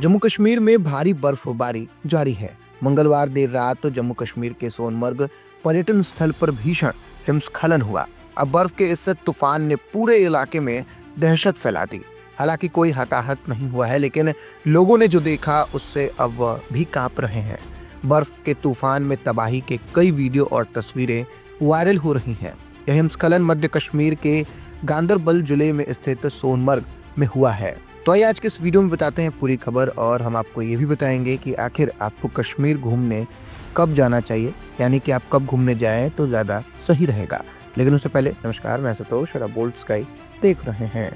जम्मू कश्मीर में भारी बर्फबारी जारी है। मंगलवार देर रात जम्मू कश्मीर के सोनमर्ग पर्यटन स्थल पर भीषण हिमस्खलन हुआ। अब बर्फ के इस तूफान ने पूरे इलाके में दहशत फैला दी। हालांकि कोई हताहत नहीं हुआ है, लेकिन लोगों ने जो देखा उससे अब वह भी कांप रहे हैं। बर्फ के तूफान में तबाही के कई वीडियो और तस्वीरें वायरल हो रही हैं। यह हिमस्खलन मध्य कश्मीर के गांदरबल जिले में स्थित सोनमर्ग में हुआ है। तो आइए आज के इस वीडियो में बताते हैं पूरी खबर, और हम आपको ये भी बताएंगे कि आखिर आपको कश्मीर घूमने कब जाना चाहिए, यानी कि आप कब घूमने जाएं तो ज़्यादा सही रहेगा। लेकिन उससे पहले नमस्कार, मैं संतोष और आप बोल्ड स्काई देख रहे हैं।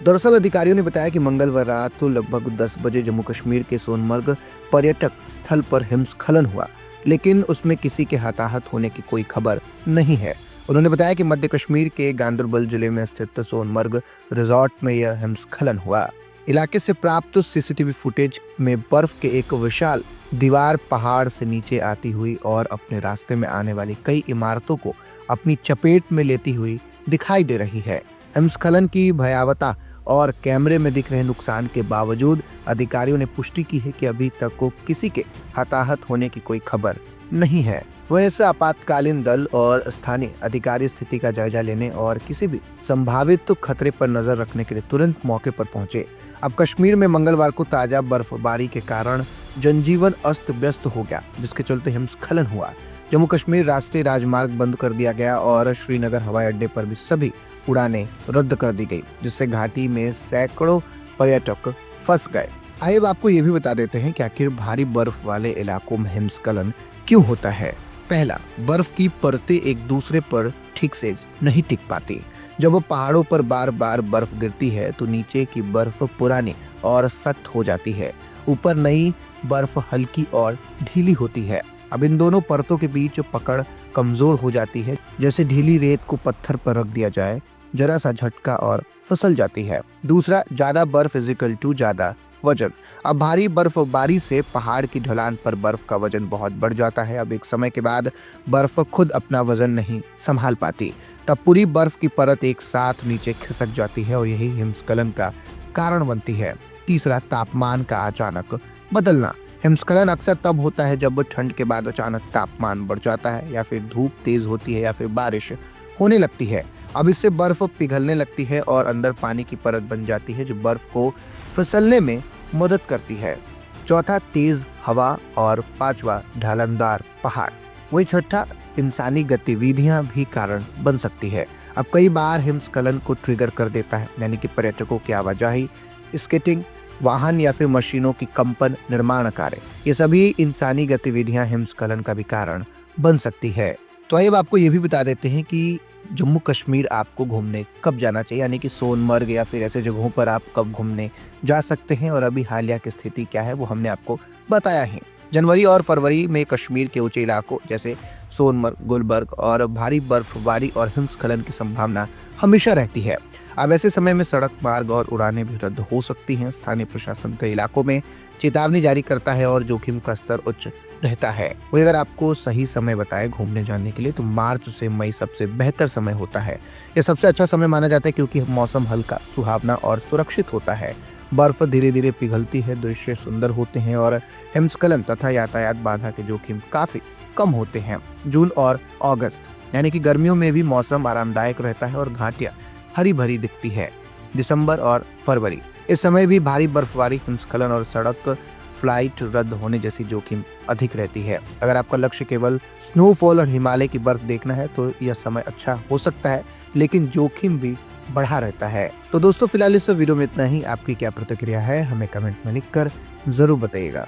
दरअसल अधिकारियों ने बताया कि मंगलवार रात तो लगभग 10 बजे जम्मू कश्मीर के सोनमर्ग पर्यटक स्थल पर हिमस्खलन हुआ, लेकिन उसमें किसी के हताहत होने की कोई खबर नहीं है। उन्होंने बताया कि मध्य कश्मीर के गांदरबल जिले में स्थित सोनमर्ग रिजॉर्ट में यह हिमस्खलन हुआ। इलाके से प्राप्त सीसीटीवी फुटेज में बर्फ के एक विशाल दीवार पहाड़ से नीचे आती हुई और अपने रास्ते में आने वाली कई इमारतों को अपनी चपेट में लेती हुई दिखाई दे रही है। हिमस्खलन की भयावहता और कैमरे में दिख रहे नुकसान के बावजूद अधिकारियों ने पुष्टि की है कि अभी तक को किसी के हताहत होने की कोई खबर नहीं है। वैसे आपातकालीन दल और स्थानीय अधिकारी स्थिति का जायजा लेने और किसी भी संभावित खतरे पर नजर रखने के लिए तुरंत मौके पर पहुंचे। अब कश्मीर में मंगलवार को ताजा बर्फबारी के कारण जनजीवन अस्त व्यस्त हो गया, जिसके चलते हिमस्खलन हुआ। जम्मू कश्मीर राष्ट्रीय राजमार्ग बंद कर दिया गया और श्रीनगर हवाई अड्डे पर भी सभी उड़ानें रद्द कर दी गई, जिससे घाटी में सैकड़ों पर्यटक फंस गए। आइए अब आपको ये भी बता देते हैं कि आखिर भारी बर्फ वाले इलाकों में हिमस्खलन क्यों होता है। पहला, बर्फ की परतें एक दूसरे पर ठीक से नहीं टिक पाती। जब पहाड़ों पर बार बार बर्फ गिरती है तो नीचे की बर्फ पुरानी और सख्त हो जाती है, ऊपर नई बर्फ हल्की और ढीली होती है। अब इन दोनों परतों के बीच पकड़ कमजोर हो जाती है, जैसे ढीली रेत को पत्थर पर रख दिया जाए, जरा सा झटका और फिसल जाती है। दूसरा, ज्यादा बर्फ इक्वल टू ज्यादा वजन। अब भारी बर्फबारी से पहाड़ की ढलान पर बर्फ का वजन बहुत बढ़ जाता है। अब एक समय के बाद बर्फ खुद अपना वजन नहीं संभाल पाती, तब पूरी बर्फ की परत एक साथ नीचे खिसक जाती है और यही हिमस्खलन का कारण बनती है। तीसरा, तापमान का अचानक बदलना। हिमस्खलन अक्सर तब होता है जब ठंड के बाद अचानक तापमान बढ़ जाता है, या फिर धूप तेज होती है, या फिर बारिश होने लगती है। अब इससे बर्फ पिघलने लगती है और अंदर पानी की परत बन जाती है, जो बर्फ को फिसलने में मदद करती है। चौथा, तेज हवा, और पांचवा, ढलानदार पहाड़। वही छठा, इंसानी गतिविधियां भी कारण बन सकती है। अब कई बार हिमस्खलन को ट्रिगर कर देता है, यानी कि पर्यटकों की आवाजाही, स्केटिंग, वाहन या फिर मशीनों की कंपन, निर्माण कार्य, ये सभी इंसानी गतिविधियां हिमस्खलन का भी कारण बन सकती है। तो आइए अब आपको ये भी बता देते हैं कि जम्मू कश्मीर आपको घूमने कब जाना चाहिए, यानी कि सोनमर्ग या फिर ऐसे जगहों पर आप कब घूमने जा सकते हैं, और अभी हालिया की स्थिति क्या है वो हमने आपको बताया है। जनवरी और फरवरी में कश्मीर के ऊंचे इलाकों जैसे सोनमर्ग, गुलबर्ग और भारी बर्फबारी और हिमस्खलन की संभावना हमेशा रहती है। अब ऐसे समय में सड़क मार्ग और उड़ानें भी रद्द हो सकती हैं। स्थानीय प्रशासन कई इलाकों में चेतावनी जारी करता है और जोखिम का स्तर उच्च रहता है। वही अगर आपको सही समय बताए घूमने जाने के लिए तो मार्च से मई सबसे बेहतर समय होता है। यह सबसे अच्छा समय माना जाता है क्योंकि मौसम हल्का, सुहावना और सुरक्षित होता है। बर्फ धीरे धीरे पिघलती है, दृश्य सुंदर होते हैं और हिमस्खलन तथा यातायात बाधा के जोखिम काफी कम होते हैं। जून और अगस्त यानी कि गर्मियों में भी मौसम आरामदायक रहता है और घाटियां हरी भरी दिखती है। दिसंबर और फरवरी, इस समय भी भारी बर्फबारी, हिमस्खलन और सड़क फ्लाइट रद्द होने जैसी जोखिम अधिक रहती है। अगर आपका लक्ष्य केवल स्नोफॉल और हिमालय की बर्फ देखना है तो यह समय अच्छा हो सकता है, लेकिन जोखिम भी बढ़ा रहता है। तो दोस्तों, फिलहाल इस वीडियो में इतना ही। आपकी क्या प्रतिक्रिया है हमें कमेंट में लिखकर जरूर बताइएगा।